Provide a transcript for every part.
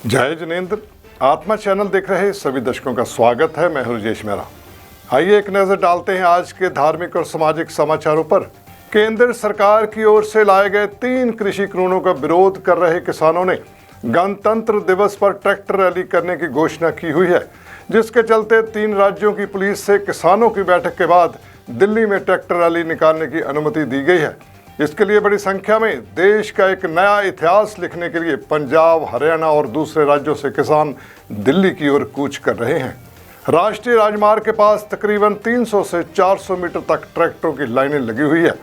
जय जिनेंद्र। आत्मा चैनल देख रहे सभी दर्शकों का स्वागत है। मैं हूं राजेश मेहरा। आइए एक नजर डालते हैं आज के धार्मिक और सामाजिक समाचारों पर। केंद्र सरकार की ओर से लाए गए 3 कृषि कानूनों का विरोध कर रहे किसानों ने गणतंत्र दिवस पर ट्रैक्टर रैली करने की घोषणा की हुई है, जिसके चलते 3 राज्यों की पुलिस से किसानों की बैठक के बाद दिल्ली में ट्रैक्टर रैली निकालने की अनुमति दी गई है। इसके लिए बड़ी संख्या में देश का एक नया इतिहास लिखने के लिए पंजाब, हरियाणा और दूसरे राज्यों से किसान दिल्ली की ओर कूच कर रहे हैं। राष्ट्रीय राजमार्ग के पास तकरीबन 300 से 400 मीटर तक ट्रैक्टरों की लाइनें लगी हुई है।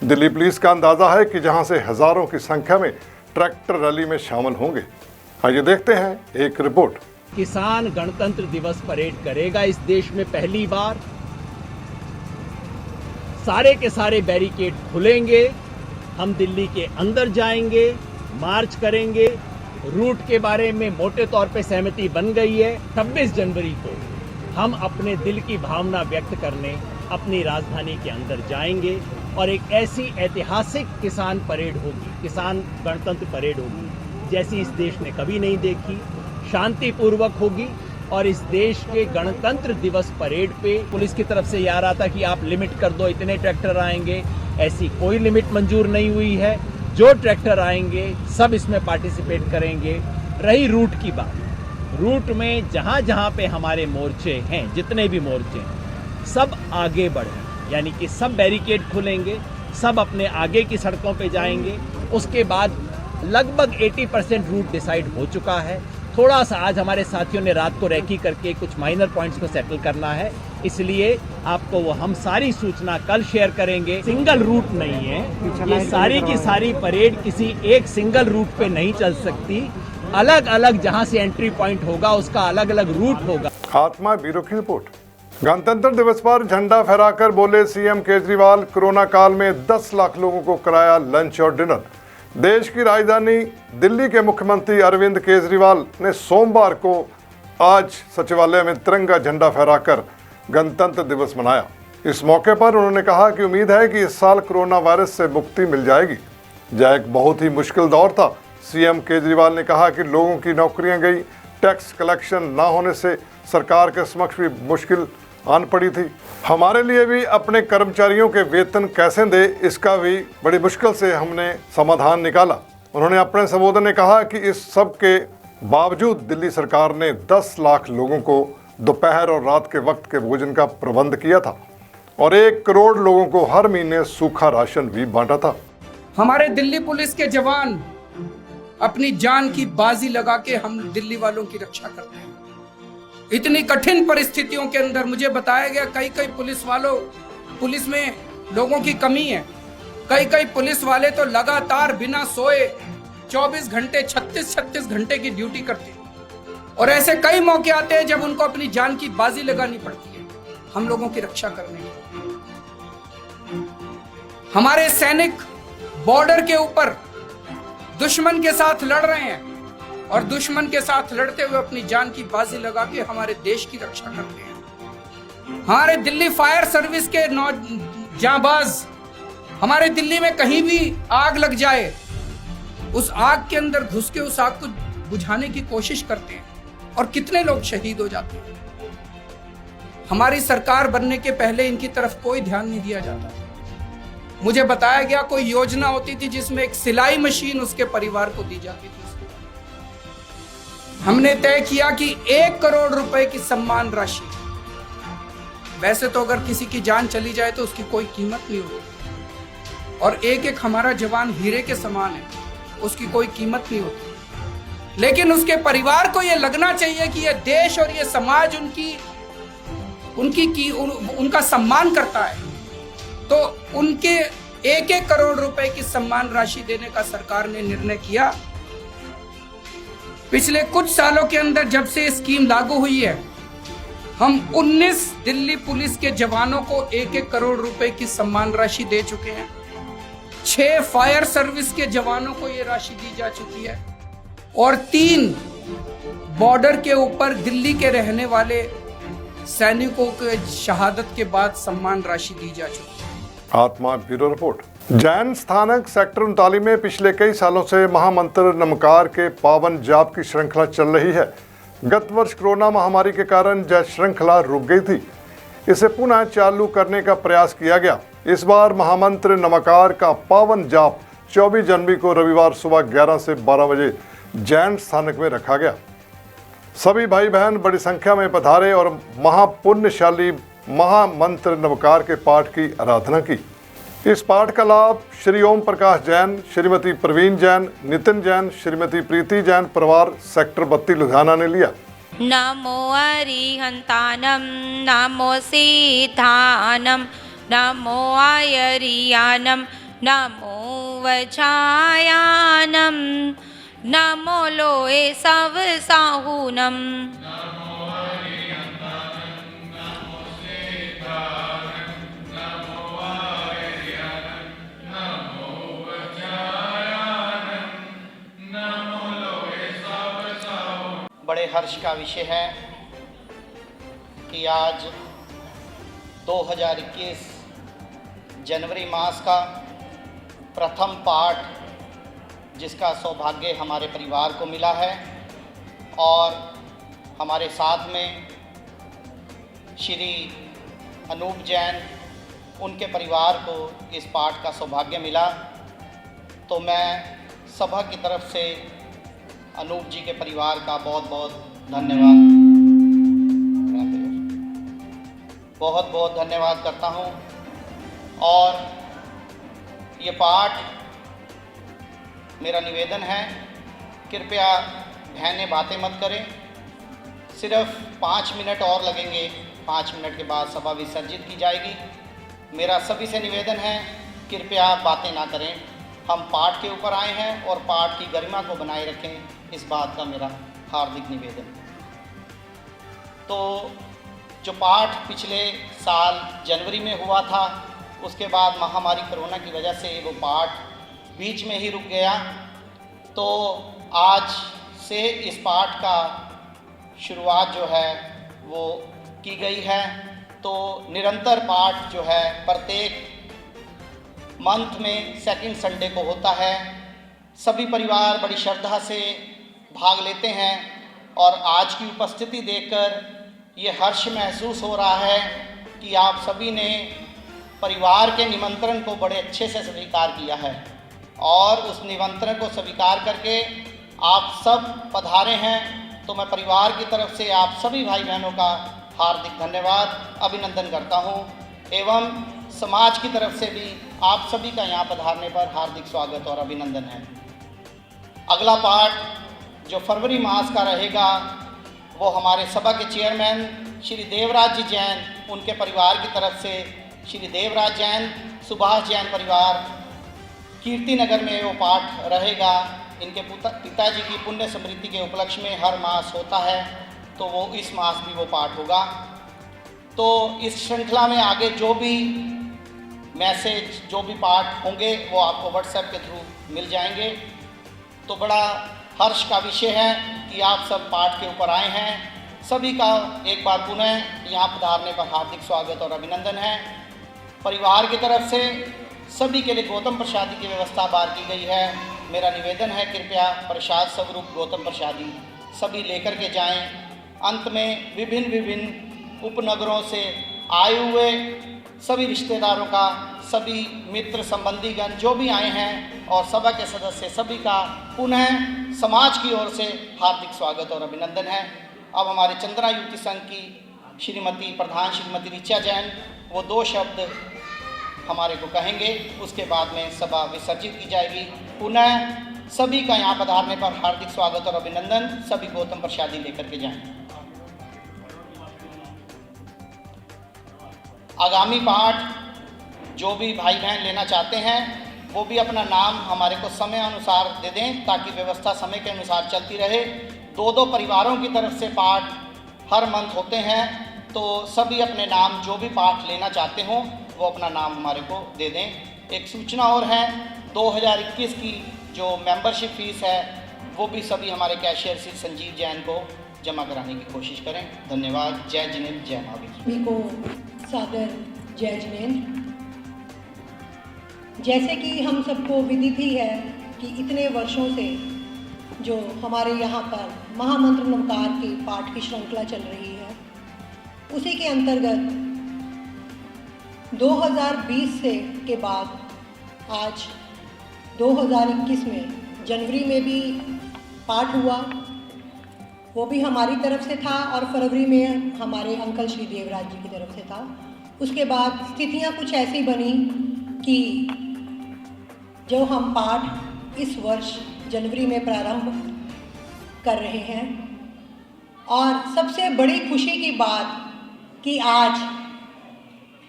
दिल्ली पुलिस का अंदाजा है कि जहां से हजारों की संख्या में ट्रैक्टर रैली में शामिल होंगे। आइए देखते हैं एक रिपोर्ट। किसान गणतंत्र दिवस परेड करेगा इस देश में पहली बार। सारे के सारे बैरिकेड खुलेंगे, हम दिल्ली के अंदर जाएंगे, मार्च करेंगे। रूट के बारे में मोटे तौर पे सहमति बन गई है। 26 जनवरी को हम अपने दिल की भावना व्यक्त करने अपनी राजधानी के अंदर जाएंगे और एक ऐसी ऐतिहासिक किसान परेड होगी, किसान गणतंत्र परेड होगी जैसी इस देश ने कभी नहीं देखी। शांतिपूर्वक होगी और इस देश के गणतंत्र दिवस परेड पे पुलिस की तरफ से ये आ रहा था कि आप लिमिट कर दो, इतने ट्रैक्टर आएंगे। ऐसी कोई लिमिट मंजूर नहीं हुई है। जो ट्रैक्टर आएंगे सब इसमें पार्टिसिपेट करेंगे। रही रूट की बात, रूट में जहां जहां पे हमारे मोर्चे हैं, जितने भी मोर्चे हैं, सब आगे बढ़े, यानी कि सब बैरिकेड खुलेंगे, सब अपने आगे की सड़कों पे जाएंगे। उसके बाद लगभग 80% रूट डिसाइड हो चुका है। थोड़ा सा आज हमारे साथियों ने रात को रेकी करके कुछ माइनर पॉइंट्स को सेटल करना है, इसलिए आपको वो हम सारी सूचना कल शेयर करेंगे। सिंगल रूट नहीं है, ये सारी की सारी परेड किसी एक सिंगल रूट पे नहीं चल सकती। अलग अलग जहां से एंट्री पॉइंट होगा उसका अलग अलग रूट होगा। आत्मा ब्यूरो की रिपोर्ट। गणतंत्र दिवस पर झंडा फहराकर बोले सीएम केजरीवाल, कोरोना काल में 10 लाख लोगों को कराया लंच और डिनर। देश की राजधानी दिल्ली के मुख्यमंत्री अरविंद केजरीवाल ने सोमवार को आज सचिवालय में तिरंगा झंडा फहराकर गणतंत्र दिवस मनाया। इस मौके पर उन्होंने कहा कि उम्मीद है कि इस साल कोरोना वायरस से मुक्ति मिल जाएगी। यह एक बहुत ही मुश्किल दौर था। सीएम केजरीवाल ने कहा कि लोगों की नौकरियां गई, टैक्स कलेक्शन ना होने से सरकार के समक्ष भी मुश्किल आन पड़ी थी। हमारे लिए भी अपने कर्मचारियों के वेतन कैसे दे, इसका भी बड़ी मुश्किल से हमने समाधान निकाला। उन्होंने अपने संबोधन में कहा कि इस सब के बावजूद दिल्ली सरकार ने 10 लाख लोगों को दोपहर और रात के वक्त के भोजन का प्रबंध किया था और 1 करोड़ लोगों को हर महीने सूखा राशन भी बांटा था। हमारे दिल्ली पुलिस के जवान अपनी जान की बाजी लगा के हम दिल्ली वालों की रक्षा करते हैं। इतनी कठिन परिस्थितियों के अंदर मुझे बताया गया कई पुलिस में लोगों की कमी है। कई पुलिस वाले तो लगातार बिना सोए 24 घंटे 36 घंटे की ड्यूटी करते हैं और ऐसे कई मौके आते हैं जब उनको अपनी जान की बाजी लगानी पड़ती है हम लोगों की रक्षा करने की। हमारे सैनिक बॉर्डर के ऊपर दुश्मन के साथ लड़ रहे हैं और दुश्मन के साथ लड़ते हुए अपनी जान की बाजी लगा के हमारे देश की रक्षा करते हैं। हमारे दिल्ली फायर सर्विस के जांबाज हमारे दिल्ली में कहीं भी आग लग जाए उस आग के अंदर घुस के उस आग को बुझाने की कोशिश करते हैं और कितने लोग शहीद हो जाते हैं। हमारी सरकार बनने के पहले इनकी तरफ कोई ध्यान नहीं दिया जाता। मुझे बताया गया कोई योजना होती थी जिसमें एक सिलाई मशीन उसके परिवार को दी जाती थी। हमने तय किया कि 1 करोड़ रुपए की सम्मान राशि। वैसे तो अगर किसी की जान चली जाए तो उसकी कोई कीमत नहीं होती और एक हमारा जवान हीरे के समान है, उसकी कोई कीमत नहीं होती। लेकिन उसके परिवार को यह लगना चाहिए कि यह देश और यह समाज उनका सम्मान करता है, तो उनके 1 करोड़ रुपए की सम्मान राशि देने का सरकार ने निर्णय किया। पिछले कुछ सालों के अंदर जब से स्कीम लागू हुई है, हम 19 दिल्ली पुलिस के जवानों को 1 करोड़ रुपए की सम्मान राशि दे चुके हैं। 6 फायर सर्विस के जवानों को ये राशि दी जा चुकी है और 3 बॉर्डर के ऊपर दिल्ली के रहने वाले सैनिकों के शहादत के बाद सम्मान राशि दी जा चुकी है। आत्मा ब्यूरो रिपोर्ट। जैन स्थानक सेक्टर 39 में पिछले कई सालों से महामंत्र नमकार के पावन जाप की श्रृंखला चल रही है। गत वर्ष कोरोना महामारी के कारण यह श्रृंखला रुक गई थी। इसे पुनः चालू करने का प्रयास किया गया। इस बार महामंत्र नमकार का पावन जाप 24 जनवरी को रविवार सुबह 11 से 12 बजे जैन स्थानक में रखा गया। सभी भाई बहन बड़ी संख्या में पधारे और महापुण्यशाली महामंत्र नमकार के पाठ की आराधना की। इस पाठ का लाभ श्री ओम प्रकाश जैन, श्रीमती प्रवीण जैन, नितिन जैन, श्रीमती प्रीति जैन परिवार सेक्टर 32 लुधियाना ने लिया। नमो अरिहंतानम, नमो सीतानम, नमो आयरियानम, नमो वज्रायानम, नमो लोए सव साहूनम। बड़े हर्ष का विषय है कि आज 2021 जनवरी मास का प्रथम पाठ जिसका सौभाग्य हमारे परिवार को मिला है और हमारे साथ में श्री अनूप जैन उनके परिवार को इस पाठ का सौभाग्य मिला, तो मैं सभा की तरफ से अनूप जी के परिवार का बहुत बहुत धन्यवाद करता हूं। और ये पाठ मेरा निवेदन है, कृपया बहनें बातें मत करें, सिर्फ 5 मिनट और लगेंगे। 5 मिनट के बाद सभा विसर्जित की जाएगी। मेरा सभी से निवेदन है, कृपया बातें ना करें। हम पाठ के ऊपर आए हैं और पाठ की गरिमा को बनाए रखें, इस बात का मेरा हार्दिक निवेदन। तो जो पाठ पिछले साल जनवरी में हुआ था, उसके बाद महामारी कोरोना की वजह से वो पाठ बीच में ही रुक गया। तो आज से इस पाठ का शुरुआत जो है वो की गई है। तो निरंतर पाठ जो है प्रत्येक मंथ में सेकंड संडे को होता है। सभी परिवार बड़ी श्रद्धा से भाग लेते हैं और आज की उपस्थिति देखकर ये हर्ष महसूस हो रहा है कि आप सभी ने परिवार के निमंत्रण को बड़े अच्छे से स्वीकार किया है और उस निमंत्रण को स्वीकार करके आप सब पधारे हैं। तो मैं परिवार की तरफ से आप सभी भाई बहनों का हार्दिक धन्यवाद अभिनंदन करता हूं एवं समाज की तरफ से भी आप सभी का यहाँ पधारने पर हार्दिक स्वागत और अभिनंदन है। अगला पाठ जो फरवरी मास का रहेगा वो हमारे सभा के चेयरमैन श्री देवराज जी जैन, उनके परिवार की तरफ से श्री देवराज जैन, सुभाष जैन परिवार कीर्ति नगर में वो पाठ रहेगा। इनके पिताजी की पुण्य स्मृति के उपलक्ष्य में हर मास होता है, तो वो इस मास भी वो पाठ होगा। तो इस श्रृंखला में आगे जो भी मैसेज, जो भी पाठ होंगे वो आपको व्हाट्सएप के थ्रू मिल जाएंगे। तो बड़ा हर्ष का विषय है कि आप सब पाठ के ऊपर आए हैं। सभी का एक बार पुनः यहाँ पधारने पर हार्दिक स्वागत और अभिनंदन है। परिवार की तरफ से सभी के लिए गौतम प्रसादी की व्यवस्था बार की गई है। मेरा निवेदन है, कृपया प्रसाद स्वरूप गौतम प्रसादी सभी लेकर के जाएं। अंत में विभिन्न उपनगरों से आए हुए सभी रिश्तेदारों का, सभी मित्र संबंधीगण जो भी आए हैं और सभा के सदस्य सभी का पुनः समाज की ओर से हार्दिक स्वागत और अभिनंदन है। अब हमारे चंद्रा युवती संघ की प्रधान श्रीमती ऋचा जैन वो 2 शब्द हमारे को कहेंगे, उसके बाद में सभा विसर्जित की जाएगी। पुनः सभी का यहाँ पधारने पर हार्दिक स्वागत और अभिनंदन। सभी गौतम प्रसादी लेकर के जाएं। आगामी पाठ जो भी भाई बहन लेना चाहते हैं वो भी अपना नाम हमारे को समय अनुसार दे दें, ताकि व्यवस्था समय के अनुसार चलती रहे। 2-2 परिवारों की तरफ से पाठ हर मंथ होते हैं, तो सभी अपने नाम जो भी पाठ लेना चाहते हों वो अपना नाम हमारे को दे दें। एक सूचना और है, 2021 की जो मेंबरशिप फीस है वो भी सभी हमारे कैशियर श्री संजीव जैन को जमा कराने की कोशिश करें। धन्यवाद। जय जिनेन्द्र, जय महावीर। सभी को सादर जय जिनेन्द्र। जैसे कि हम सबको विदित ही है कि इतने वर्षों से जो हमारे यहाँ पर महामंत्र नवकार के पाठ की श्रृंखला चल रही है, उसी के अंतर्गत 2020 से के बाद आज 2021 में जनवरी में भी पाठ हुआ, वो भी हमारी तरफ से था, और फरवरी में हमारे अंकल श्री देवराज जी की तरफ से था। उसके बाद स्थितियाँ कुछ ऐसी बनी कि जो हम पाठ इस वर्ष जनवरी में प्रारंभ कर रहे हैं, और सबसे बड़ी खुशी की बात कि आज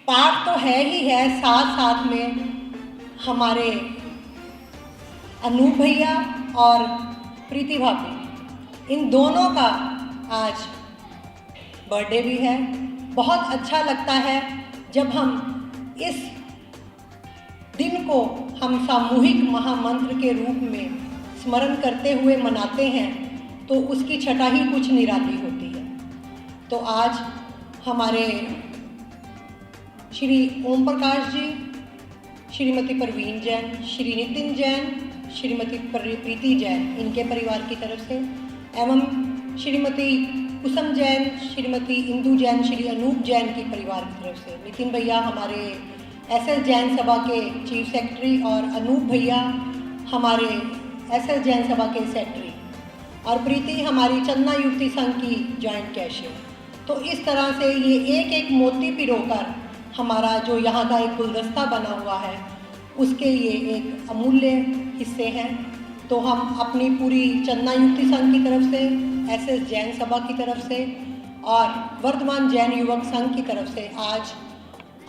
पाठ तो है ही है, साथ साथ में हमारे अनूप भैया और प्रीति भाभी, इन दोनों का आज बर्थडे भी है। बहुत अच्छा लगता है जब हम इस दिन को हम सामूहिक महामंत्र के रूप में स्मरण करते हुए मनाते हैं, तो उसकी छटा ही कुछ निराली होती है। तो आज हमारे श्री ओम प्रकाश जी, श्रीमती परवीन जैन, श्री नितिन जैन, श्रीमती प्रीति जैन, इनके परिवार की तरफ से, एवं श्रीमती कुसुम जैन, श्रीमती इंदू जैन, श्री अनूप जैन की परिवार की तरफ से, नितिन भैया हमारे एसएस जैन सभा के चीफ सेक्रेटरी और अनूप भैया हमारे एसएस जैन सभा के सेक्रेटरी, और प्रीति हमारी चंदना युवती संघ की जॉइंट कैशियर। तो इस तरह से ये एक एक मोती पिरोकर हमारा जो यहाँ का एक गुलदस्ता बना हुआ है, उसके ये एक अमूल्य हिस्से हैं। तो हम अपनी पूरी चंदना युवती संघ की तरफ से, एसएस जैन सभा की तरफ से और वर्तमान जैन युवक संघ की तरफ से आज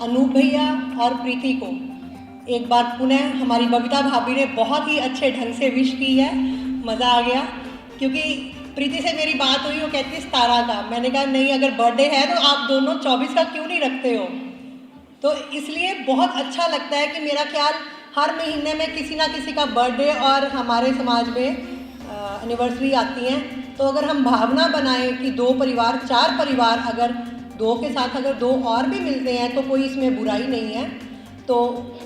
अनूप भैया और प्रीति को एक बार पुनः, हमारी बबीता भाभी ने बहुत ही अच्छे ढंग से विश की है, मज़ा आ गया। क्योंकि प्रीति से मेरी बात हुई, वो कहती है 17 का, मैंने कहा नहीं, अगर बर्थडे है तो आप दोनों 24 का क्यों नहीं रखते हो। तो इसलिए बहुत अच्छा लगता है कि मेरा ख्याल हर महीने में किसी ना किसी का बर्थडे और हमारे समाज में एनिवर्सरी आती हैं, तो अगर हम भावना बनाएं कि 2 परिवार 4 परिवार, अगर 2 के साथ अगर 2 और भी मिलते हैं तो कोई इसमें बुराई नहीं है। तो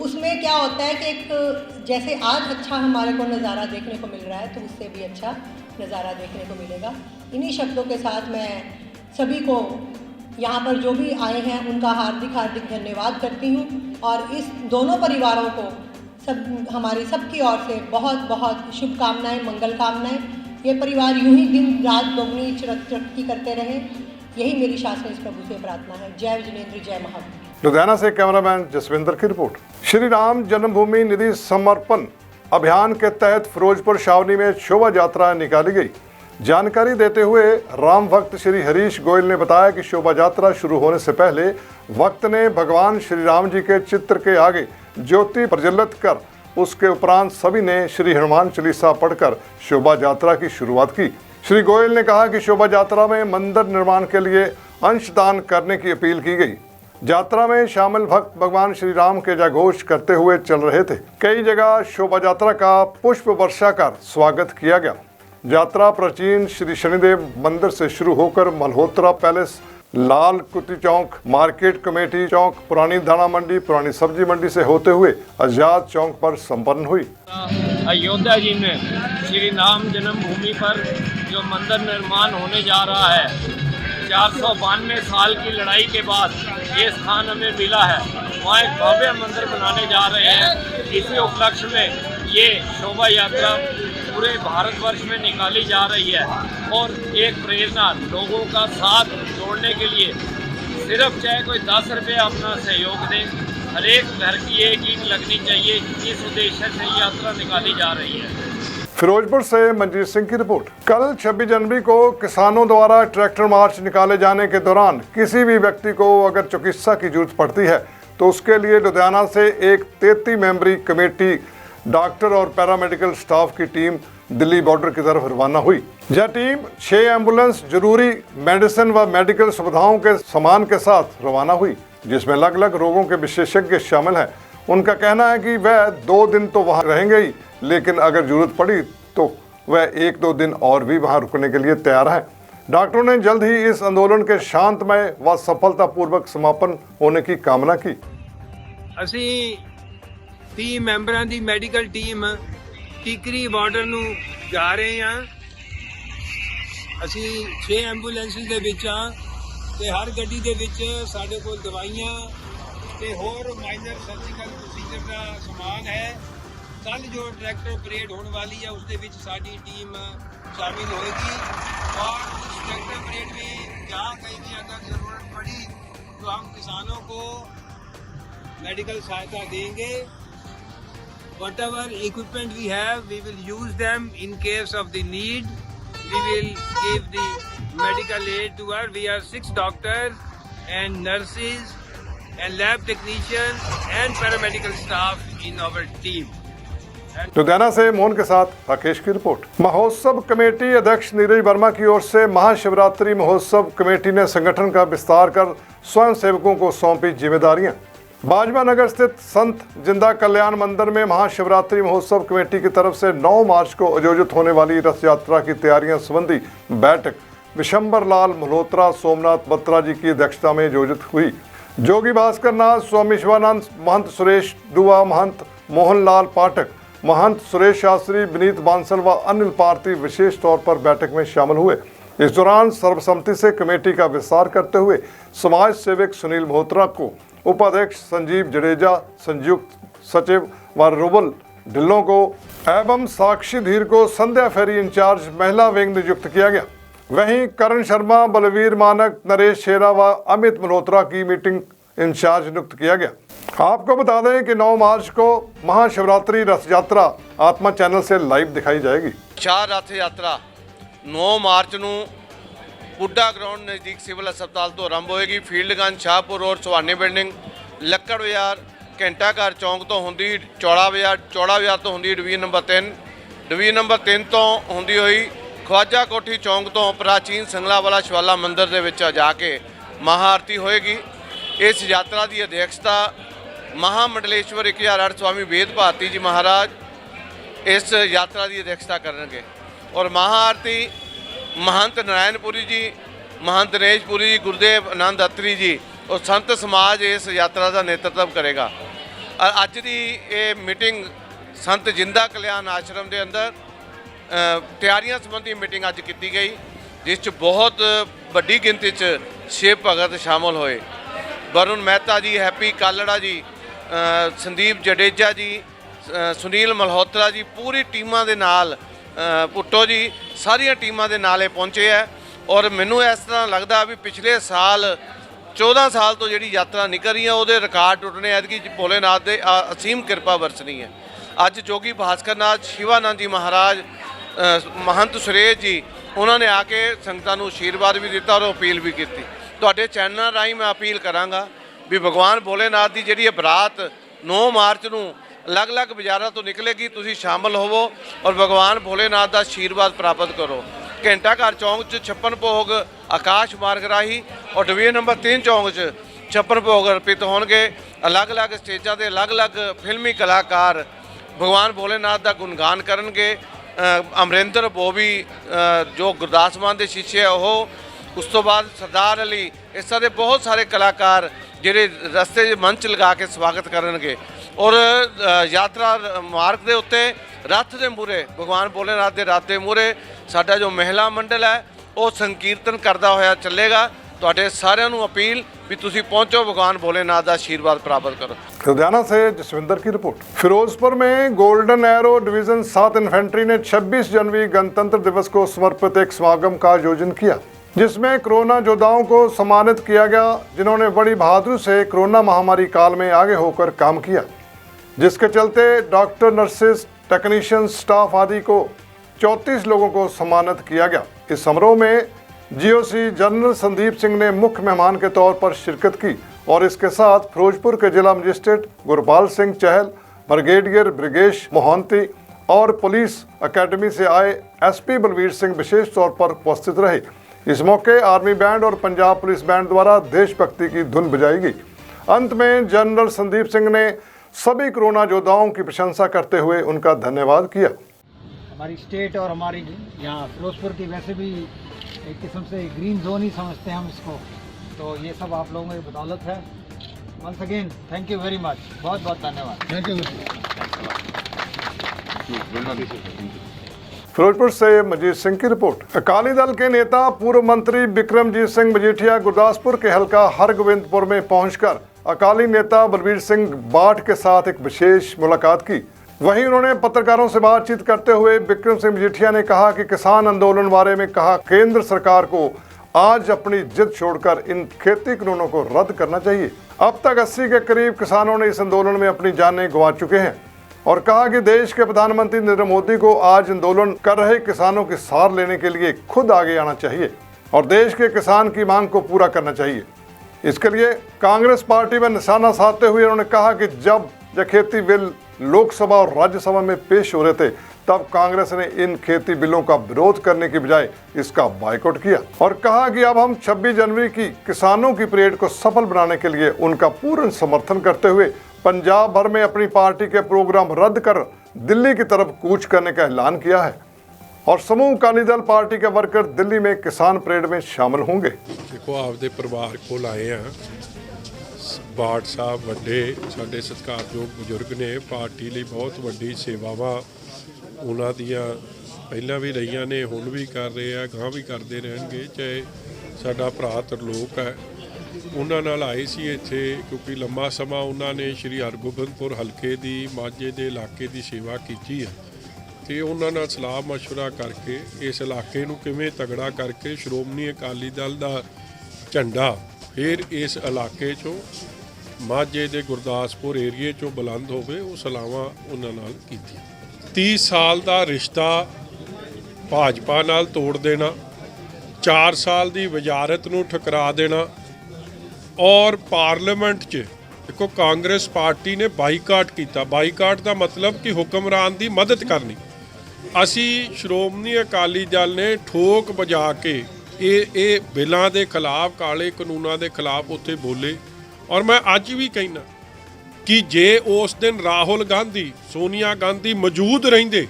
उसमें क्या होता है कि एक जैसे आज अच्छा हमारे को नज़ारा देखने को मिल रहा है, तो उससे भी अच्छा नज़ारा देखने को मिलेगा। इन्हीं शब्दों के साथ मैं सभी को यहाँ पर जो भी आए हैं उनका हार्दिक हार्दिक धन्यवाद करती हूँ, और इस दोनों परिवारों को सब हमारी सबकी ओर से बहुत बहुत शुभकामनाएं, मंगल कामनाएं। ये परिवार यूं ही दिन रात दोगुनी तरक्की करते रहे, यही मेरी शासन इस प्रभु से प्रार्थना है। जय विजनेंद्र, जय महावीर। लुधियाना से कैमरामैन जसविंदर की रिपोर्ट। श्री राम जन्मभूमि निधि समर्पण अभियान के तहत फिरोजपुर छावनी में शोभा यात्रा निकाली गई। जानकारी देते हुए राम भक्त श्री हरीश गोयल ने बताया कि शोभा यात्रा शुरू होने से पहले वक्त ने भगवान श्री राम जी के चित्र के आगे ज्योति प्रज्वलित कर, उसके उपरांत सभी ने श्री हनुमान चालीसा पढ़कर शोभा यात्रा की शुरुआत की। श्री गोयल ने कहा कि शोभा यात्रा में मंदिर निर्माण के लिए अंशदान करने की अपील की गई। यात्रा में शामिल भक्त भगवान श्री राम के जयघोष करते हुए चल रहे थे। कई जगह शोभा यात्रा का पुष्प वर्षा कर स्वागत किया गया। यात्रा प्राचीन श्री शनिदेव मंदिर से शुरू होकर मल्होत्रा पैलेस, लाल कुटी चौक, मार्केट कमेटी चौक, पुरानी दाना मंडी, पुरानी सब्जी मंडी से होते हुए आजाद चौक पर संपन्न हुई। अयोध्या जी में श्री राम जन्मभूमि पर जो मंदिर निर्माण होने जा रहा है, 492 साल की लड़ाई के बाद ये स्थान हमें मिला है। वहाँ एक भव्य मंदिर बनाने जा रहे हैं। इसी उपलक्ष्य में ये शोभा यात्रा पूरे भारतवर्ष में निकाली जा रही है, और एक प्रेरणा लोगों का साथ जोड़ने के लिए सिर्फ चाहे कोई 10 रुपये अपना सहयोग दें, हर एक घर की एक ईंट लगनी चाहिए, इस उद्देश्य से यात्रा निकाली जा रही है। फिरोजपुर से मंजीत सिंह की रिपोर्ट। कल 26 जनवरी को किसानों द्वारा ट्रैक्टर मार्च निकाले जाने के दौरान किसी भी व्यक्ति को अगर चिकित्सा की जरूरत पड़ती है तो उसके लिए लुधियाना से एक 33 मेंबरी कमेटी, डॉक्टर और पैरामेडिकल स्टाफ की टीम दिल्ली बॉर्डर की तरफ रवाना हुई। यह टीम 6 एम्बुलेंस, जरूरी मेडिसिन व मेडिकल सुविधाओं के सामान के साथ रवाना हुई, जिसमें अलग अलग रोगों के विशेषज्ञ शामिल हैं। उनका कहना है कि वह 2 दिन तो वहां रहेंगे ही, लेकिन अगर जरूरत पड़ी तो वह 1-2 दिन और भी वहां रुकने के लिए तैयार हैं। डॉक्टरों ने जल्द ही इस आंदोलन के शांतमय व सफलतापूर्वक समापन होने की कामना की। ਅਸੀਂ 30 ਮੈਂਬਰਾਂ ਦੀ ਮੈਡੀਕਲ ਟੀਮ ਟਿਕਰੀ ਬਾਰਡਰ ਨੂੰ ਜਾ ਰਹੇ ਹਾਂ। ਅਸੀਂ 6 ਐਂਬੂਲੈਂਸਿਸ ਦੇ ਵਿੱਚ ਹਾਂ ਤੇ ਹਰ ਗੱਡੀ ਦੇ ਵਿੱਚ ਸਾਡੇ ਕੋਲ ਦਵਾਈਆਂ ਤੇ ਹੋਰ ਮਾਈਨਰ ਸਰਜੀਕਲ ਪ੍ਰੋਸੀਜਰ ਦਾ ਸਮਾਨ ਹੈ। ਕੱਲ ਜੋ ਟਰੈਕਟਰ ਪਰੇਡ ਹੋਣ ਵਾਲੀ ਹੈ ਉਸ ਦੇ ਵਿੱਚ ਸਾਡੀ ਟੀਮ शामिल होगी और उस ट्रैक्टर परेड में जहाँ कहीं भी अगर ज़रूरत पड़ी तो हम किसानों को मेडिकल सहायता देंगे। Whatever equipment we have, we will use them in case of the need. We will give the medical aid to her. We are 6 doctors and nurses and lab technicians and paramedical staff in our team. Ludhiana से मोहन के साथ राकेश की report. महोत्सव committee अध्यक्ष नीरज वर्मा की ओर से महाशिवरात्रि महोत्सव committee ने संगठन का विस्तार कर स्वयं सेवकों को सौंपी जिम्मेदारियां। बाजवा नगर स्थित संत जिंदा कल्याण मंदिर में महाशिवरात्रि महोत्सव कमेटी की तरफ से 9 मार्च को आयोजित होने वाली रथ यात्रा की तैयारियां संबंधी बैठक विशंबर लाल मल्होत्रा सोमनाथ बत्रा जी की अध्यक्षता में आयोजित हुई। जोगी भास्कर नाथ, स्वामी शिवानंद, महंत सुरेश दुआ, महंत मोहनलाल पाठक, महंत सुरेश शास्त्री, विनीत बांसल व अनिल पारती विशेष तौर पर बैठक में शामिल हुए। इस दौरान सर्वसम्मति से कमेटी का विस्तार करते हुए समाज सेवक सुनील मल्होत्रा को उपाध्यक्ष, संजीव जडेजा संयुक्त सचिव व रुबल ढिल्लों को एवं साक्षी धीर को संध्या फेरी इंचार्ज महिला विंग नियुक्त किया गया। वहीं करण शर्मा, बलवीर मानक, नरेश शेरा व अमित मल्होत्रा की मीटिंग इंचार्ज नियुक्त किया गया। आपको बता दें कि 9 मार्च को महाशिवरात्रि रथ यात्रा आत्मा चैनल से लाइव दिखाई जाएगी। 4 रथ यात्रा 9 मार्च ਨੂੰ ਪੁੱਡਾ ਗਰਾਊਂਡ ਨਜ਼ਦੀਕ ਸਿਵਲ ਹਸਪਤਾਲ ਤੋਂ ਆਰੰਭ ਹੋਏਗੀ। ਫੀਲਡਗੰਜ, ਸ਼ਾਹਪੁਰ ਰੋਡ, ਸੁਹਾਨੀ ਬਿਲਡਿੰਗ, ਲੱਕੜ ਬਾਜ਼ਾਰ, ਘੰਟਾ ਘਰ ਚੌਂਕ ਤੋਂ ਹੁੰਦੀ ਚੌੜਾ ਬਾਜ਼ਾਰ ਤੋਂ ਹੁੰਦੀ ਡਿਵੀਜ਼ਨ ਨੰਬਰ 3, ਡਿਵੀਜ਼ਨ ਨੰਬਰ 3 ਤੋਂ ਹੁੰਦੀ ਹੋਈ ਖਵਾਜਾ ਕੋਠੀ ਚੌਂਕ ਤੋਂ ਪ੍ਰਾਚੀਨ ਸੰਗਲਾਵਾਲਾ ਸ਼ਿਵਾਲਾ ਮੰਦਿਰ ਦੇ ਵਿੱਚ ਜਾ ਕੇ ਮਹਾਆਰਤੀ ਹੋਏਗੀ। ਇਸ ਯਾਤਰਾ ਦੀ ਅਧਿਕਸ਼ਤਾ महामंडलेश्वर 1008 स्वामी वेद भारती जी महाराज इस यात्रा की अध्यक्षता करेंगे और महाआरती महंत नारायणपुरी जी, महंत दिनेशपुरी जी, गुरुदेव आनंद अत्री जी और संत समाज इस यात्रा का नेतृत्व करेगा। और अज की ये मीटिंग संत जिंदा कल्याण आश्रम के अंदर तैयारियां संबंधी मीटिंग अज की गई, जिस बहुत वड्डी गिनती शिव भगत शामिल होए। वरुण मेहता जी, हैप्पी कालड़ा जी, संदीप जडेजा जी, सुनील मल्होत्रा जी, पूरी टीमां दे नाल, पुट्टो जी, सारिया टीमां दे नाल पहुंचे है। और मैनू इस तरह लगता भी पिछले साल 14 साल तो जी यात्रा निकल रही है वो रिकॉर्ड टुटने ऐतकी भोलेनाथ दे असीम कृपा बरसनी है। अज जोगी भास्कर नाथ शिवानंद जी महाराज, महंत सुरेश जी, उन्होंने आके संगतां नूं आशीर्वाद भी दिता और अपील भी की। तुहाडे चैनल राही मैं अपील करांगा भी भगवान भोलेनाथ की जी बरात 9 मार्च को अलग-अलग बाज़ारों तो निकलेगी, तुसीं शामिल होवो और भगवान भोलेनाथ का आशीर्वाद प्राप्त करो। घंटा घर चौंक 56 भोग आकाश मार्ग राही और डिवीजन नंबर 3 चौंक 56 भोग अर्पित होणगे। अलग-अलग स्टेजां ते अलग-अलग फिल्मी कलाकार भगवान भोलेनाथ का गुणगान करनगे। अमरिंदर बॉबी जो गुरदास मान के शिष्य है वो, उस तो बाद सरदार अली, इस तरह के बहुत सारे कलाकार ਜਿਹੜੇ ਰਸਤੇ 'ਚ ਮੰਚ ਲਗਾ ਕੇ ਸਵਾਗਤ ਕਰਨਗੇ। ਔਰ ਯਾਤਰਾ ਮਾਰਗ ਦੇ ਉੱਤੇ ਰੱਥ ਦੇ ਮੂਹਰੇ, ਭਗਵਾਨ ਭੋਲੇਨਾਥ ਦੇ ਰੱਥ ਦੇ ਮੂਹਰੇ ਸਾਡਾ ਜੋ ਮਹਿਲਾ ਮੰਡਲ ਹੈ ਉਹ ਸੰਕੀਰਤਨ ਕਰਦਾ ਹੋਇਆ ਚੱਲੇਗਾ। ਤੁਹਾਡੇ ਸਾਰਿਆਂ ਨੂੰ ਅਪੀਲ भी तुसी पहुंचो, भगवान भोलेनाथ का आशीर्वाद प्राप्त करो। लुधियाना से जसविंदर की रिपोर्ट। फिरोजपुर में गोल्डन एरो डिवीजन 7 इन्फेंट्री ने 26 जनवरी गणतंत्र दिवस को समर्पित एक समागम का आयोजन किया, जिसमें कोरोना योद्धाओं को सम्मानित किया गया, जिन्होंने बड़ी बहादुरी से कोरोना महामारी काल में आगे होकर काम किया, जिसके चलते डॉक्टर, नर्सेज, टेक्नीशियन, स्टाफ आदि को 34 लोगों को सम्मानित किया गया। इस समारोह में जीओसी जनरल संदीप सिंह ने मुख्य मेहमान के तौर पर शिरकत की और इसके साथ फिरोजपुर के जिला मजिस्ट्रेट गुरपाल सिंह चहल, ब्रिगेडियर ब्रिगेश मोहंती और पुलिस अकेडमी से आए एसपी बलवीर सिंह विशेष तौर पर उपस्थित रहे। इस मौके आर्मी बैंड और पंजाब पुलिस बैंड द्वारा देशभक्ति की धुन बजाई गई। अंत में जनरल संदीप सिंह ने सभी कोरोना योद्धाओं की प्रशंसा करते हुए उनका धन्यवाद किया। हमारी स्टेट और हमारी यहाँ फिरोजपुर की वैसे भी एक किस्म से ग्रीन जोन ही समझते हैं हम इसको, तो ये सब आप लोगों की बदौलत है। Once again thank you very much, बहुत बहुत धन्यवाद। Thank you. फिरोजपुर से मजीत सिंह की रिपोर्ट। अकाली दल के नेता पूर्व मंत्री बिक्रमजीत सिंह मजीठिया गुरदासपुर के हलका हरगोविंदपुर में पहुंचकर अकाली नेता बलबीर सिंह बाठ के साथ एक विशेष मुलाकात की। वहीं उन्होंने पत्रकारों से बातचीत करते हुए बिक्रम सिंह मजीठिया ने कहा कि किसान आंदोलन बारे में कहा केंद्र सरकार को आज अपनी जिद छोड़कर इन खेती कानूनों को रद्द करना चाहिए। अब तक 80 के करीब किसानों ने इस आंदोलन में अपनी जानें गंवा चुके हैं और कहा कि देश के प्रधानमंत्री नरेंद्र मोदी को आज आंदोलन कर रहे किसानों की सार लेने के लिए खुद आगे आना चाहिए और देश के किसान की मांग को पूरा करना चाहिए। इसके लिए कांग्रेस पार्टी में निशाना साधते हुए उन्होंने कहा कि जब यह खेती बिल लोकसभा और राज्यसभा में पेश हो रहे थे तब कांग्रेस ने इन खेती बिलों का विरोध करने की बजाय इसका बायकॉट किया और कहा कि अब हम 26 जनवरी की किसानों की परेड को सफल बनाने के लिए उनका पूर्ण समर्थन करते हुए पंजाब भर में अपनी पार्टी के प्रोग्राम रद्द कर दिल्ली की तरफ कूच करने का ऐलान किया है और समूह अकाली दल पार्टी के वर्कर दिल्ली में किसान परेड में शामिल होंगे। देखो आपदे परिवार को आए हैं, बाठ साहब वड्डे साडे सत्कारयोग बजुर्ग ने पार्टी लिए बहुत वड्डी सेवावां उन्हां दियां पहलां भी रहीआं ने, हुण भी कर रहे हैं, गांह भी करते रहणगे। चाहे साडा भरा तरलोक है उन्हां नाल आए सी इत्थे क्योंकि लंबा समा उन्होंने श्री हरगोबिंदपुर हल्के की माझे के इलाके की सेवा की है तो उन्होंने सलाह मशवरा करके इस इलाके नूं किवें तगड़ा करके श्रोमणी अकाली दल का झंडा फिर इस इलाके चों माझे के गुरदासपुर एरिए चों बुलंद होवे, वो सलाहां उन्हां नाल कीतीआं। 30 साल का रिश्ता भाजपा नाल तोड़ देना, 4 साल की वजारत नूं ठुकरा देना और पार्लीमेंट च देखो कांग्रेस पार्टी ने बाईकाट किया। बाईकाट का मतलब कि हुक्मरान की मदद करनी। असी श्रोमणी अकाली दल ने ठोक बजा के ये बिलों के खिलाफ काले कानूनों के खिलाफ उत्थे बोले और मैं अज भी कहना कि जे उस दिन राहुल गांधी सोनिया गांधी मौजूद रहिंदे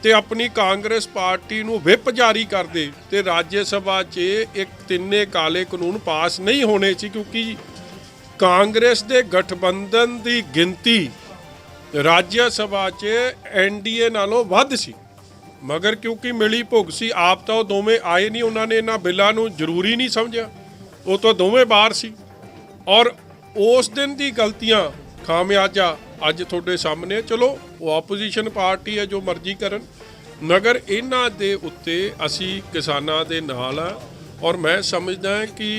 ते अपनी कांग्रेस पार्टी नूं विप जारी करदे ते राज्य सभा 'च एक तिन्ने काले कानून पास नहीं होने सी क्योंकि कांग्रेस दे गठबंधन की गिनती राज्य सभा 'च NDA नालों वध सी मगर क्योंकि मिली भुग सी आप तो दोवें आए नहीं, उन्होंने इन्हां बिलों नूं जरूरी नहीं समझा, वो तो दोवें बाहर सी और उस दिन की गलतियां खामियाजा अज तुहाडे सामने। चलो वो ओपोजिशन पार्टी है जो मर्जी करन मगर इन्हां दे उत्ते असी किसानां दे नाल आ और मैं समझदा कि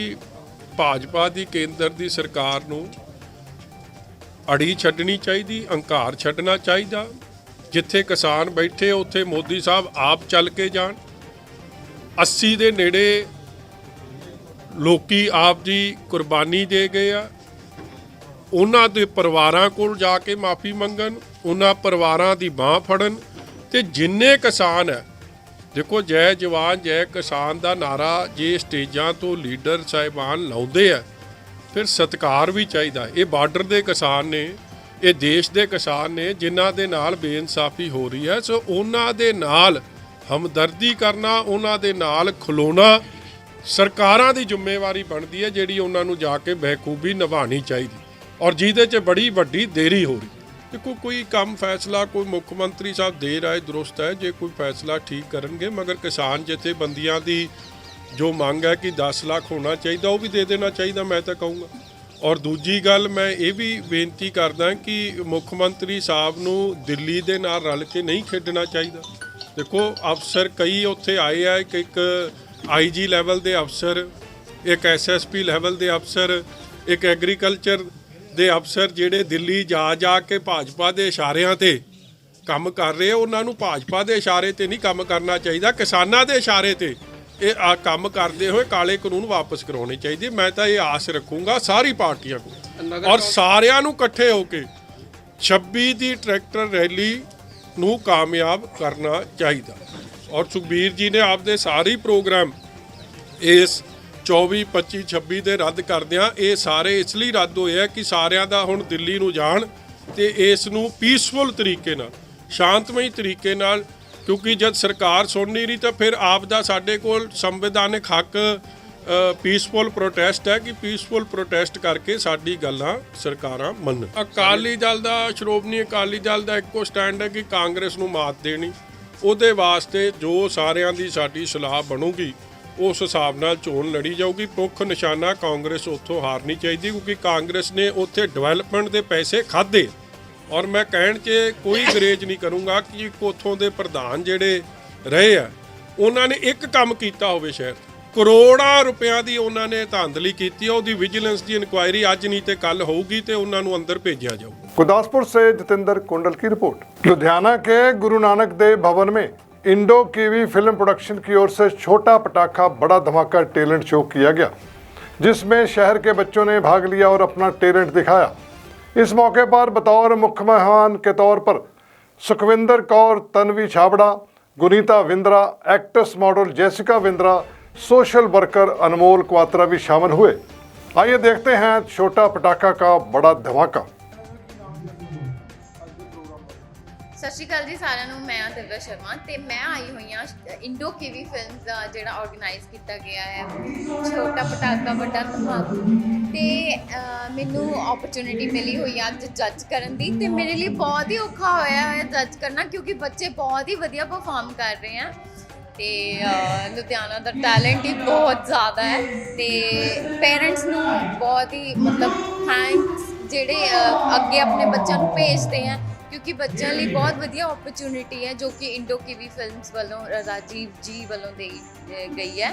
भाजपा की केंद्र की सरकार नूं अड़ी छड्डनी चाहिए, अंकार छड्डना चाहिए। जिथे किसान बैठे उत्थे मोदी साहब आप चल के जान। 80 के नेड़े लोकी आप जी कुर्बानी दे गए आ, उन्हां दे परिवारां कोल जाके माफ़ी मंगन, उन्हां परिवारां दी बांह फड़न ते जिन्ने किसान है देखो जय जवान जय किसान का नारा जे स्टेजां तो लीडर साहिबान लाउंदे आ फिर सत्कार भी चाहिए। ये बार्डर के किसान ने, ये देश के किसान ने जिन्हां दे नाल बेइंसाफी हो रही है, सो उन्हां दे नाल हमदर्दी करना, उन्हां दे नाल खलोना सरकारां दी जिम्मेवारी बनती है जिहड़ी उन्हां नूं जाके बखूबी निभानी चाहिए और जिहदे च बड़ी वड्डी देरी हो रही। देखो कोई काम फैसला कोई मुख्यमंत्री साहब देर आए दुरुस्त है, जे कोई फैसला ठीक करनगे मगर किसान जथेबंदियां दी जो मांग है कि 10 लाख होना चाहिए वो भी दे देना चाहिए मैं तो कहूँगा। और दूजी गल मैं ये भी बेनती करदा कि मुख्यमंत्री साहब नूं दिल्ली दे नाल रल के नहीं खेडना चाहिए। देखो अफसर कई उत्थे आए है, एक IG लैवल के अफसर, एक SSP लैवल के अफसर, एक एग्रीकल्चर ਦੇ अफसर ਜਿਹੜੇ ਦਿੱਲੀ ਜਾ ਕੇ ਭਾਜਪਾ ਦੇ ਇਸ਼ਾਰਿਆਂ ਤੇ ਕੰਮ ਕਰ ਰਹੇ ਉਹਨਾਂ ਨੂੰ ਭਾਜਪਾ ਦੇ ਇਸ਼ਾਰੇ ਤੇ ਨਹੀਂ ਕੰਮ ਕਰਨਾ ਚਾਹੀਦਾ, ਕਿਸਾਨਾਂ ਦੇ ਇਸ਼ਾਰੇ ਤੇ ਇਹ ਕੰਮ ਕਰਦੇ ਹੋਏ ਕਾਲੇ ਕਾਨੂੰਨ ਵਾਪਸ ਕਰਾਉਣੇ ਚਾਹੀਦੇ। ਮੈਂ ਤਾਂ ਇਹ ਆਸ ਰੱਖੂੰਗਾ ਸਾਰੀ ਪਾਰਟੀਆਂ ਕੋਲ ਔਰ ਸਾਰਿਆਂ ਨੂੰ ਇਕੱਠੇ ਹੋ ਕੇ 26 ਦੀ ਟਰੈਕਟਰ ਰੈਲੀ ਨੂੰ ਕਾਮਯਾਬ ਕਰਨਾ ਚਾਹੀਦਾ। ਔਰ ਸੁਖਬੀਰ ਜੀ ਨੇ ਆਪਦੇ ਸਾਰੇ ਪ੍ਰੋਗਰਾਮ ਇਸ 24, 25, 26 ਦੇ ਰੱਦ ਕਰਦਿਆਂ ਇਹ ਸਾਰੇ ਇਸ ਲਈ ਰੱਦ ਹੋਏ ਆ ਕਿ ਸਾਰਿਆਂ ਦਾ ਹੁਣ ਦਿੱਲੀ ਨੂੰ ਜਾਣ ਤੇ ਇਸ ਨੂੰ ਪੀਸਫੁਲ ਤਰੀਕੇ ਨਾਲ ਸ਼ਾਂਤਮਈ ਤਰੀਕੇ ਨਾਲ ਕਿਉਂਕਿ ਜਦ ਸਰਕਾਰ ਸੁਣ ਨਹੀਂ ਰਹੀ ਤਾਂ ਫਿਰ ਆਪ ਦਾ ਸਾਡੇ ਕੋਲ ਸੰਵਿਧਾਨਕ ਹੱਕ ਪੀਸਫੁਲ ਪ੍ਰੋਟੈਸਟ ਹੈ ਕਿ ਪੀਸਫੁਲ ਪ੍ਰੋਟੈਸਟ ਕਰਕੇ ਸਾਡੀ ਗੱਲਾਂ ਸਰਕਾਰਾਂ ਮੰਨਣ। ਅਕਾਲੀ ਦਲ ਦਾ, ਸ਼੍ਰੋਮਣੀ ਅਕਾਲੀ ਦਲ ਦਾ ਇੱਕੋ ਸਟੈਂਡ ਹੈ ਕਿ ਕਾਂਗਰਸ ਨੂੰ ਮਾਤ ਦੇਣੀ। ਉਹਦੇ ਵਾਸਤੇ ਜੋ ਸਾਰਿਆਂ ਦੀ ਸਾਡੀ ਸਲਾਹ ਬਣੂਗੀ ਉਸ ਹਿਸਾਬ ਨਾਲ ਚੋਣ ਲੜੀ ਜਾਊਗੀ। ਮੁੱਖ ਨਿਸ਼ਾਨਾ ਕਾਂਗਰਸ ਉੱਥੋਂ ਹਾਰਨੀ ਚਾਹੀਦੀ, ਕਿਉਂਕਿ ਕਾਂਗਰਸ ਨੇ ਉੱਥੇ ਡਿਵੈਲਪਮੈਂਟ ਦੇ ਪੈਸੇ ਖਾਧੇ। ਔਰ ਮੈਂ ਕਹਿਣ 'ਚ ਕੋਈ ਗਰੇਜ ਨਹੀਂ ਕਰੂੰਗਾ ਕਿ ਉੱਥੋਂ ਦੇ ਪ੍ਰਧਾਨ ਜਿਹੜੇ ਰਹੇ ਆ ਉਹਨਾਂ ਨੇ ਇੱਕ ਕੰਮ ਕੀਤਾ ਹੋਵੇ। ਸ਼ਹਿਰ ਕਰੋੜਾਂ ਰੁਪਇਆਂ ਦੀ ਉਹਨਾਂ ਨੇ ਧਾਂਦਲੀ ਕੀਤੀ, ਉਹਦੀ ਵਿਜੀਲੈਂਸ ਦੀ ਇਨਕੁਆਇਰੀ ਅੱਜ ਨਹੀਂ ਤੇ ਕੱਲ ਹੋਊਗੀ ਤੇ ਉਹਨਾਂ ਨੂੰ ਅੰਦਰ ਭੇਜਿਆ ਜਾਊ। गुरदासपुर से जितेंद्र कुंडल की रिपोर्ट। लुधियाना के गुरु नानक देव भवन में इंडो कीवी फिल्म प्रोडक्शन की ओर से छोटा पटाखा बड़ा धमाका टैलेंट शो किया गया, जिसमें शहर के बच्चों ने भाग लिया और अपना टैलेंट दिखाया। इस मौके पर बतौर मुख्य मेहमान के तौर पर Sukhwinder Kaur, Tanvi Chhabra, Gunita Vindra, actress model Jessica Vindra, social worker Anmol Kwatra भी शामिल हुए। आइए देखते हैं छोटा पटाखा का बड़ा धमाका। ਸਤਿ ਸ਼੍ਰੀ ਅਕਾਲ ਜੀ ਸਾਰਿਆਂ ਨੂੰ। ਮੈਂ ਦਿਵਿਆ ਸ਼ਰਮਾ ਤੇ ਮੈਂ ਆਈ ਹੋਈ ਹਾਂ ਇੰਡੋ ਕੀਵੀ ਫਿਲਮਸ ਦਾ ਜਿਹੜਾ ਆਰਗੇਨਾਈਜ਼ ਕੀਤਾ ਗਿਆ ਹੈ ਛੋਟਾ ਪਟਾਕਾ ਵੱਡਾ ਧਮਾਕਾ, ਤੇ ਮੈਨੂੰ ਓਪਰਚੁਨਿਟੀ ਮਿਲੀ ਹੋਈ ਅੱਜ ਜੱਜ ਕਰਨ ਦੀ, ਤੇ ਮੇਰੇ ਲਈ ਬਹੁਤ ਹੀ ਔਖਾ ਹੋਇਆ ਹੈ ਜੱਜ ਕਰਨਾ, ਕਿਉਂਕਿ ਬੱਚੇ ਬਹੁਤ ਹੀ ਵਧੀਆ ਪਰਫਾਰਮ ਕਰ ਰਹੇ ਆ ਤੇ ਲੁਧਿਆਣਾ ਦਾ ਟੈਲੈਂਟ ਹੀ ਬਹੁਤ ਜ਼ਿਆਦਾ ਹੈ। ਤੇ ਪੇਰੈਂਟਸ ਨੂੰ ਬਹੁਤ ਹੀ ਮਤਲਬ ਥੈਂਕਸ ਜਿਹੜੇ ਅੱਗੇ ਆਪਣੇ ਬੱਚਿਆਂ ਨੂੰ ਭੇਜਦੇ ਆ, ਕਿਉਂਕਿ ਬੱਚਿਆਂ ਲਈ ਬਹੁਤ ਵਧੀਆ ਓਪਰਚੁਨਿਟੀ ਹੈ ਜੋ ਕਿ ਇੰਡੋ ਕੀਵੀ ਫਿਲਮਸ ਵੱਲੋਂ ਰਾਜੀਵ ਜੀ ਵੱਲੋਂ ਦੇਈ ਗਈ ਹੈ।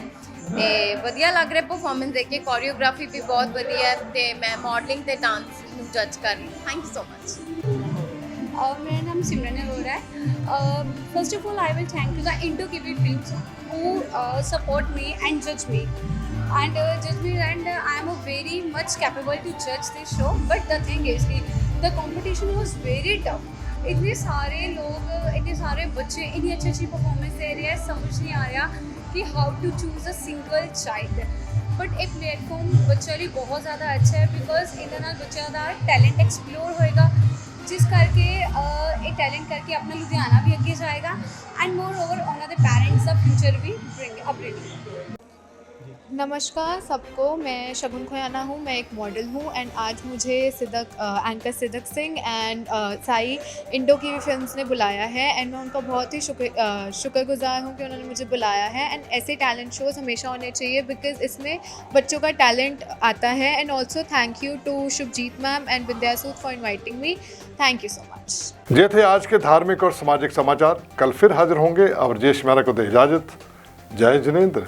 ਤੇ ਵਧੀਆ ਲੱਗ ਰਿਹਾ ਪਰਫਾਰਮੈਂਸ ਦੇਖ ਕੇ, ਕੋਰੀਓਗ੍ਰਾਫੀ ਵੀ ਬਹੁਤ ਵਧੀਆ ਹੈ ਤੇ ਮੈਂ ਮਾਡਲਿੰਗ ਤੇ ਡਾਂਸ ਨੂੰ ਜੱਜ ਕਰ ਰਹੀ ਹਾਂ। Thank you so much. मेरा नाम सिमरन अरोड़ा है। First of all I will thank you the Indo Kiwi films who support me and judge me and I am very much capable to judge this show, but the thing is the competition was very tough। इतने सारे लोग, इतने सारे बच्चे इतनी अच्छी performance दे रहे हैं, समझ नहीं आ रहा कि how to choose a single child, but ये प्लेटफॉर्म बच्चों लिए बहुत ज़्यादा अच्छा है बिकॉज इहदे नाल बच्चों का टैलेंट एक्सप्लोर होएगा, जिस करके एक टैलेंट करके अपना लुधियाना भी अगे जाएगा एंड मोर ओवर उन्होंने पेरेंट्स का फ्यूचर भी अपग्रेड। नमस्कार सबको, मैं शगुन खोयाना हूँ, मैं एक मॉडल हूँ एंड आज मुझे anchor Siddak Singh and Sai Indo Kiwi films ने बुलाया है एंड मैं उनका बहुत ही शुक्रगुजार हूँ कि उन्होंने मुझे बुलाया है। एंड ऐसे टैलेंट शोज़ हमेशा होने चाहिए बिकॉज इसमें बच्चों का टैलेंट आता है। And also thank you to Shubhjeet ma'am and Vidya Sood for inviting me. Thank you so much. ये थे आज के धार्मिक और सामाजिक समाचार। कल फिर हाजिर होंगे। अब राजेश मेहरा को दे इजाज़त। जय जिनेंद्र।